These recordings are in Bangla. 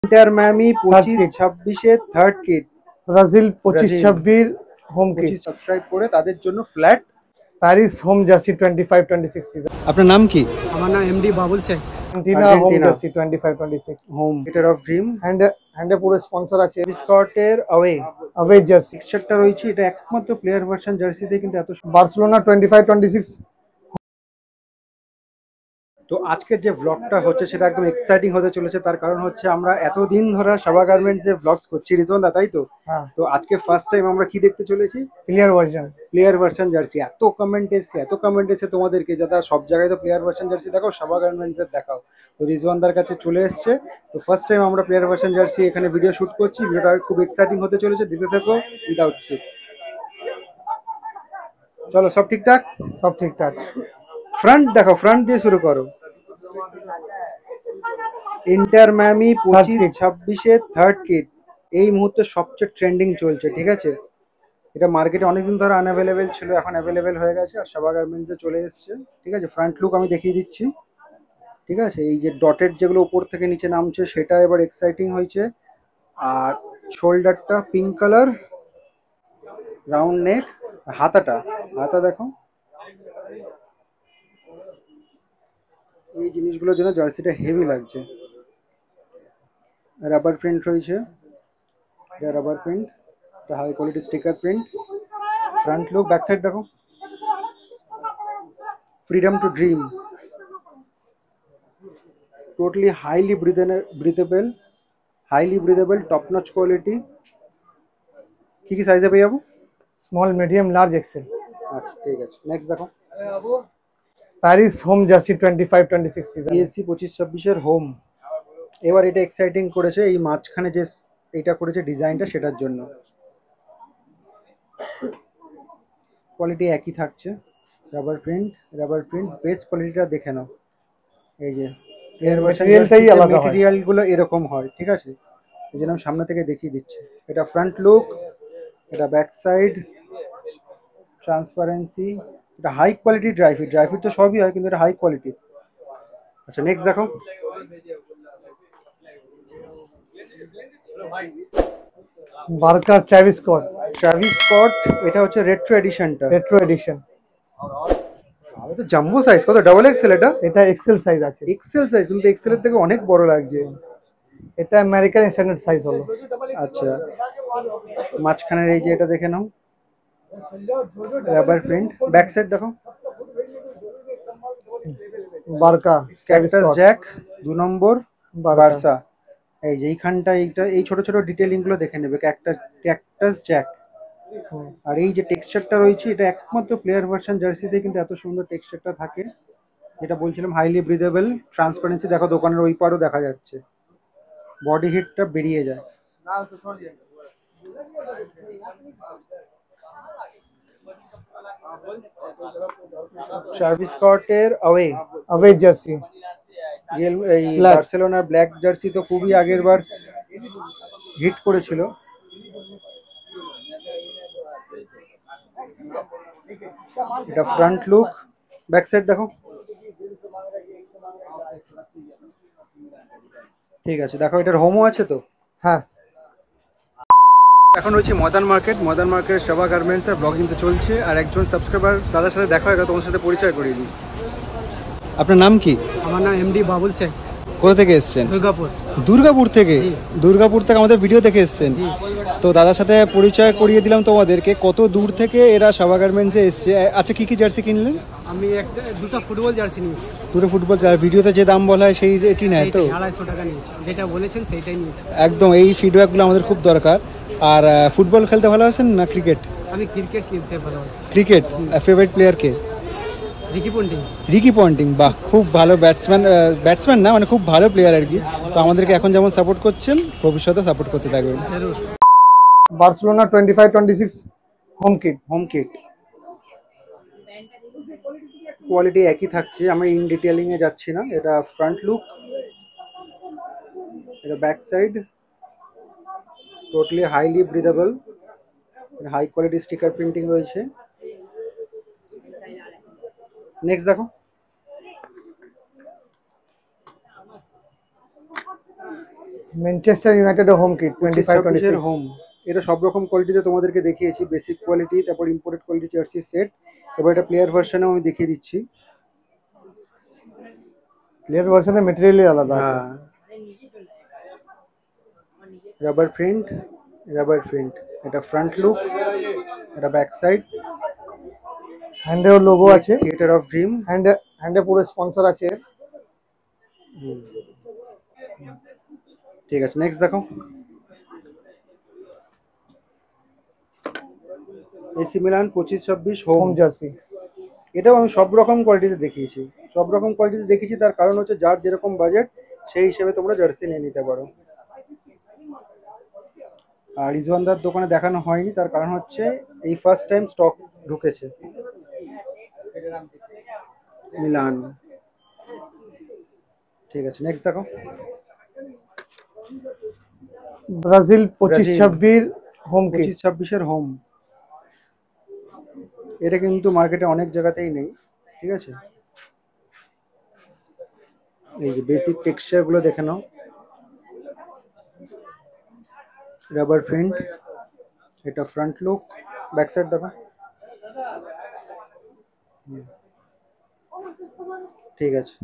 Inter Miami 25-26 third kit Brazil 25-26 home kit 25 subscribe করে তাদের জন্য flat Paris home jersey 25-26 season. আপনার নাম কি? আমার নাম MD Babul Sheikh. Argentina home jersey 25-26 home গেটার অফ ড্রিম হ্যান্ডে পুরো স্পন্সর আছে। বিস্কটের অ্যাওয়ে জার্সি টেক্সচারটা রয়েছে, এটা একমাত্র প্লেয়ার ভার্সন জার্সিতে কিন্তু এত বার্সেলোনা 25-26। তো আজকের যে ব্লগটা হচ্ছে সেটা একদম এক্সাইটিং হতে চলেছে, তার কারণ হচ্ছে আমরা এতদিন ধরে সাবা গার্মেন্টস যে ব্লগস করছি রিজওয়ান দা, তাই তো? হ্যাঁ, তো আজকে ফার্স্ট টাইম আমরা কি দেখতে চলেছি? Player version jersey. এত কমেন্ট এসে তোমাদেরকে, যারা সব জায়গায় তো প্লেয়ার ভার্সন জার্সি দেখাও, সাবা গার্মেন্টসের দেখাও, তো রিজওয়ানদার কাছে চলে এসছে। তো ফার্স্ট টাইম আমরা প্লেয়ার ভার্সন জার্সি এখানে ভিডিও শুট করছি। ভিডিওটা খুব এক্সাইটিং হতে চলেছে, দেখতে থাকো উইদাউট স্কিপ। চলো, সব ঠিকঠাক? সব ঠিকঠাক। ফ্রন্ট দেখো, ফ্রন্ট দিয়ে শুরু করো। ইন্টার ম্যামি 25-26 থার্ড কিট এই মুহূর্তে সবচেয়ে ট্রেন্ডিং চলছে, ঠিক আছে? এটা মার্কেটে অনেকদিন ধরে আনঅ্যাভেলেবেল ছিল, এখন অ্যাভেলেবেল হয়ে গেছে আর সাবা গার্মেন্টসে চলে এসছে, ঠিক আছে? ফ্রন্ট লুক আমি দেখিয়ে দিচ্ছি, ঠিক আছে? এই যে ডটের যেগুলো উপর থেকে নিচে নামছে সেটা এবার এক্সাইটিং হয়েছে। আর শোল্ডারটা পিঙ্ক কালার, রাউন্ড নেক, হাতা দেখো। এই জিনিসগুলোর জন্য জার্সিটা হেভি লাগছে। রাবার প্রিন্ট রয়েছে, rubber print, high quality sticker print. Front look, back side দেখো, freedom to dream, totally highly breathable top notch quality. কি সাইজে পেয়ে যাবো? Small, medium, large, XL. আচ্ছা, ঠিক আছে। নেক্সট দেখো, Paris home jersey 25-26 season. PSG 25-26 home. এবার এটা এক্সাইটিং করেছে এই মাঝখানে যে এইটা করেছে ডিজাইনটা, সেটার জন্য। কোয়ালিটি একই থাকছে, রাবার প্রিন্ট, বেস্ট কোয়ালিটিটা দেখে নাও। এই যে মেটেরিয়ালটাই আলাদা হয়, মেটেরিয়ালগুলো এরকম হয়, ঠিক আছে? এই জন্য আমি সামনে থেকে দেখিয়ে দিচ্ছি। এটা ফ্রন্ট লুক, এটা ব্যাক সাইড, ট্রান্সপারেন্সি। এটা হাই কোয়ালিটি ড্রাই ফিট তো সবই হয়, কিন্তু এটা হাই কোয়ালিটি। আচ্ছা, নেক্সট দেখো, বার্কা ট্রাভিস স্কট। এটা হচ্ছে রেট্রো এডিশন। তো জাম্বো সাইজ, কত? Double XL? এটা এক্সেল সাইজ আছে। এক্সেল সাইজ, কিন্তু এক্সেল এর থেকে অনেক বড় লাগছে। এটা আমেরিকান স্ট্যান্ডার্ড সাইজ হলো। আচ্ছা, মাঝখানের এই যে এটা দেখে নাও, রাবার প্রিন্ট। ব্যাক সাইড দেখো, বার্কা ক্যাকটাস জ্যাক 2 নম্বর বার্সা। এই যে এইখানটা এই ছোট ছোট ডিটেইলিং গুলো দেখে নেবে, ক্যাকটাস জ্যাক। আর এই যে টেক্সচারটা রয়েছে, এটা একমাত্র প্লেয়ার ভার্সন জার্সিতে কিন্তু এত সুন্দর টেক্সচারটা থাকে, যেটা বলছিলাম হাইলি ব্রিদেবল। ট্রান্সপারেন্সি দেখো, দোকানের ওই পারও দেখা যাচ্ছে, বডি হিটটা বেরিয়ে যায়। ট্রাভিস স্কটের অ্যাওয়ে জার্সি। এই বার্সেলোনার ব্ল্যাক জার্সি তো খুবই আগের বার হিট করেছিল। এটা ফ্রন্ট লুক, ব্যাক সাইড দেখো, ঠিক আছে? দেখো, এটার হোমও আছে তো। হ্যাঁ, এখন রয়েছে মডার্ন মার্কেট সাবা গার্মেন্টসের ব্লগ কিন্তু চলছে, আর একজন সাবস্ক্রাইবার দাদার সাথে দেখা হয়ে গেল, তোমার সাথে পরিচয় করিয়ে দিই। আপনার নাম কি? আমার নাম এমডি বাবুল শেখ। কোথা থেকে এসেছেন? দুর্গাপুর থেকে। দুর্গাপুর থেকে আমাদের ভিডিও দেখে এসেছেন। তো দাদার সাথে পরিচয় করিয়ে দিলাম তোমাদেরকে, কত দূর থেকে এরা সাবা গার্মেন্টসে এসছে। আচ্ছা, কি জার্সি কিনলেন? আমি দুটো ফুটবল জার্সি নিয়েছি। দুটো ফুটবল জার্সি। ভিডিওতে যে দাম বলা হয় সেই এটি নেয় তো? 250 টাকা নিয়েছি, যেটা বলেছেন সেইটাই নিয়েছি। একদম, এই ফিডব্যাকগুলো আমাদের খুব দরকার। আর ফুটবল খেলতে ভালোবাসেন না ক্রিকেট? আমি ক্রিকেট খেলতে ভালোবাসি। ক্রিকেট ফেভারিট প্লেয়ার কে? Ricky Ponting. বাহ, খুব ভালো ব্যাটসম্যান না, মানে খুব ভালো প্লেয়ার আর কি। তো আমাদেরকে এখন যেমন সাপোর্ট করছেন, ভবিষ্যতে সাপোর্ট করতে থাকবেন। বার্সেলোনা 25-26 হোম কিট কোয়ালিটি একই থাকছে, আমি ইন ডিটেইলিং এ যাচ্ছি না। এটা ফ্রন্ট লুক, এটা back side, totally highly breathable, high quality sticker printing রয়েছে। নেক্সট দেখো, ম্যানচেস্টার ইউনাইটেডের হোম কিট 25-26 হোম। এটা সব রকম কোয়ালিটিতে তোমাদেরকে দেখিয়েছি, বেসিক কোয়ালিটি, তারপর ইম্পোর্টেড কোয়ালিটি জার্সি সেট। এবার এটা প্লেয়ার ভার্সনেও আমি দেখিয়ে দিচ্ছি। প্লেয়ার ভার্সনের ম্যাটেরিয়ালই আলাদা আছে। হ্যাঁ, রাবার প্রিন্ট, রাবার প্রিন্ট। এটা ফ্রন্ট লুক, এটা ব্যাক সাইড, হ্যান্ডেও লোগো আছে, থিয়েটার অফ ড্রিম। হ্যান্ডে পুরো স্পন্সর আছে। ঠিক আছে, নেক্সট দেখো। AC Milan 25-26 home home. Jersey. এটাও আমি সব রকম কোয়ালিটিতে দেখিয়েছি, সব রকম কোয়ালিটিতে দেখিয়েছি। তার কারণ হচ্ছে যার যেরকম বাজেট সেই হিসেবে তোমরা জার্সি নিয়ে নিতে পারো। আর রিজওয়ানদার দোকানে দেখানো হয়নি, তার কারণ হচ্ছে এই ফার্স্ট টাইম স্টক ঢুকেছে। মিলান। ঠিক আছে, নেক্সট দেখো। Brazil 25-26 home kit. 25-26 হোম। এটা কিন্তু মার্কেটে অনেক জায়গাতেই নেই, ঠিক আছে। এই যে বেসিক টেক্সচার গুলো দেখে নাও। রাবার প্রিন্ট, এটা ফ্রন্ট লুক, ব্যাক সাইড দেখো। ঠিক আছে,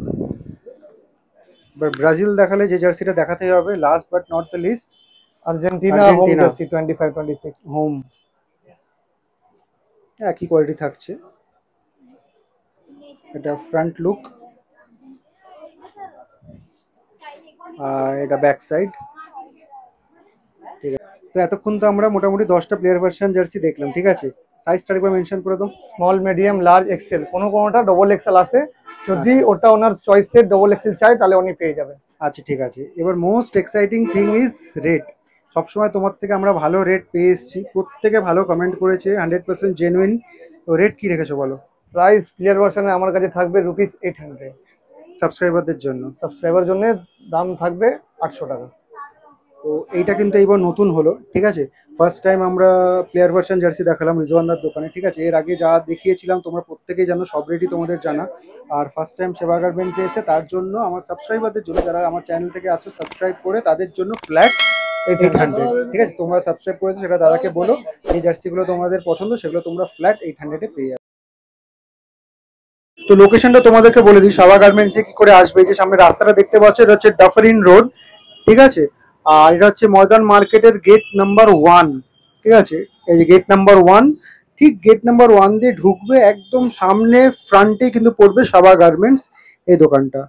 এবার ব্রাজিল দেখালে যে জার্সিটা দেখাতেই হবে, last but not the least, Argentina home jersey 25-26 home. একই কোয়ালিটি থাকছে। এটা ফ্রন্ট লুক আর এটা ব্যাক সাইড। ঠিক আছে, তো এতক্ষণ তো আমরা মোটামুটি 10টা প্লেয়ার ভার্সন জার্সি দেখলাম, ঠিক আছে। সাইজটা একবার মেনশন করে দাও। Small, medium, large, XL. কোনোটা ডবল এক্সেল আছে, যদি ওটা ওনার চয়েসের ডবল এক্সেল চাই তাহলে উনি পেয়ে যাবেন। আচ্ছা, ঠিক আছে। এবার most exciting thing is rate. সবসময় তোমার থেকে আমরা ভালো রেট পেয়ে এসেছি, প্রত্যেকে ভালো কমেন্ট করেছে, 100% জেনুইন। তো রেট কি রেখেছো বলো? প্রাইস প্লেয়ার ভার্সনে আমার কাছে থাকবে ₹800। সাবস্ক্রাইবারদের জন্য, সাবস্ক্রাইবার জন্য দাম থাকবে 800 টাকা। তো এইটা কিন্তু এইবার নতুন হলো, ঠিক আছে। ফার্স্ট টাইম আমরা প্লেয়ার ভার্সন জার্সি দেখালাম রিজওয়ানদার দোকানে, ঠিক আছে। এর আগে যা দেখিয়েছিলাম তোমরা প্রত্যেকেই জানো, সব রেটই তোমাদের জানা। আর ফার্স্ট টাইম সেবা গার্মেন্টসে এসে তার জন্য আমার সাবস্ক্রাইবারদের জন্য, যারা আমার চ্যানেল থেকে আছো সাবস্ক্রাইব করে, তাদের জন্য ফ্ল্যাট 800, ঠিক আছে। তোমরা সাবস্ক্রাইব করেছো সেটা দাদাকে বলো, এই জার্সিগুলো তোমাদের পছন্দ সেগুলো তোমরা ফ্ল্যাট 800-এ পেয়ে যাবে। তো লোকেশনটা তোমাদেরকে বলে দিই, সাবা গার্মেন্টসে কি করে আসবে। এই যে সামনে রাস্তাটা দেখতে পাচ্ছ, এটা হচ্ছে ডাফারিন রোড, ঠিক আছে। আর এটা হচ্ছে ময়দান মার্কেটের গেট নাম্বার 1, ঠিক আছে। এই যে গেট নাম্বার 1, ঠিক গেট নাম্বার 1 দিয়ে ঢুকবে, একদম সামনে ফ্রন্টে কিন্তু পড়বে সাবা গার্মেন্টস এই দোকানটা।